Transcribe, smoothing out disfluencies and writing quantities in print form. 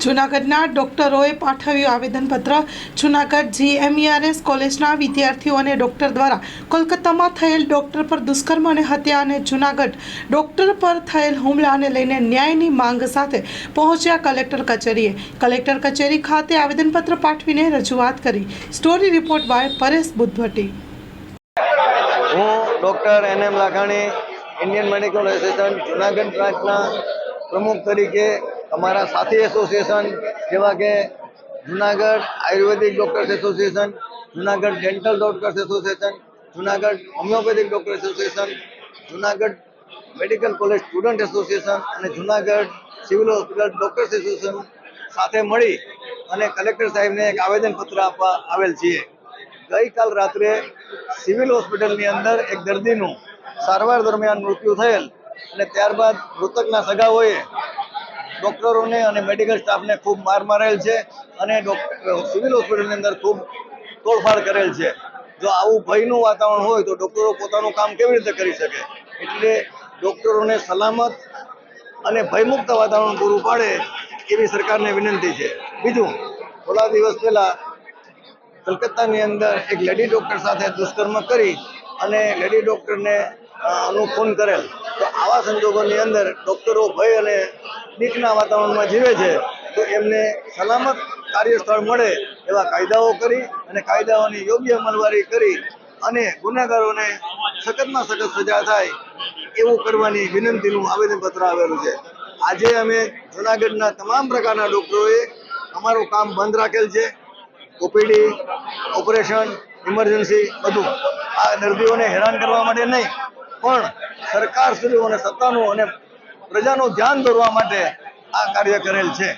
જૂનાગઢના ડોક્ટરોએ પાઠવ્યું આવેદનપત્ર। જૂનાગઢ GMERS કોલેજના વિદ્યાર્થીઓ અને ડોક્ટર દ્વારા કોલકાતામાં થયેલ ડોક્ટર પર દુષ્કર્મ અને હત્યા અને જૂનાગઢ ડોક્ટર પર થયેલ હુમલાને લઈને ન્યાયની માંગ સાથે પહોંચ્યા કલેક્ટર કચેરીએ। કલેક્ટર કચેરી ખાતે આવેદનપત્ર પાઠવીને રજૂઆત કરી। Story report by Paresh Buddhavati. હું doctor NM Lakhani Indian Medical Association Junagadh બ્રાન્ચના પ્રમુખ તરીકે અમારા સાથી એસોસિએશન જેવા કે Junagadh Ayurvedic doctors association, Junagadh dental doctors association, Junagadh homeopathic doctor association, Junagadh medical college student association અને Junagadh civil hospital doctors association સાથે મળી અને કલેક્ટર સાહેબને એક આવેદનપત્ર આપવા આવેલ છીએ। ગઈકાલ રાત્રે સિવિલ હોસ્પિટલની અંદર એક દર્દીનું સારવાર દરમિયાન મૃત્યુ થયેલ અને ત્યારબાદ મૃતકના સગાઓએ ડૉક્ટરોને અને મેડિકલ સ્ટાફને ખૂબ માર મારેલ છે અને સિવિલ હોસ્પિટલની અંદર ખૂબ તોડફાડ કરેલ છે। જો આવું ભયનું વાતાવરણ હોય તો ડૉક્ટરો પોતાનું કામ કેવી રીતે કરી શકે? એટલે ડૉક્ટરોને સલામત અને ભયમુક્ત વાતાવરણ પૂરું પાડે એવી સરકારને વિનંતી છે। બીજું, થોડા દિવસ પહેલા કલકત્તાની અંદર એક લેડી ડૉક્ટર સાથે દુષ્કર્મ કરી અને લેડી ડૉક્ટરને નું ખૂન કરેલ। તો આવા સંજોગોની અંદર ડૉક્ટરો ભય અને બીકના વાતાવરણમાં જીવે છે, તો એમને સલામત કાર્યસ્થળ મળે એવા કાયદાઓ કરી અને કાયદાઓની યોગ્ય અમલવારી કરી અને ગુનેગારોને સખતમાં સખત સજા થાય એવું કરવાની વિનંતીનું આવેદનપત્ર આવેલું છે। આજે અમે જૂનાગઢના તમામ પ્રકારના ડૉક્ટરોએ અમારું કામ બંધ રાખેલ છે। OPD, ઓપરેશન, ઇમરજન્સી બધું આ દર્દીઓને હેરાન કરવા માટે નહીં, પણ સરકારશ્રીઓ અને સત્તાનું અને પ્રજાનું ધ્યાન દોરવા માટે આ કાર્ય કરેલ છે।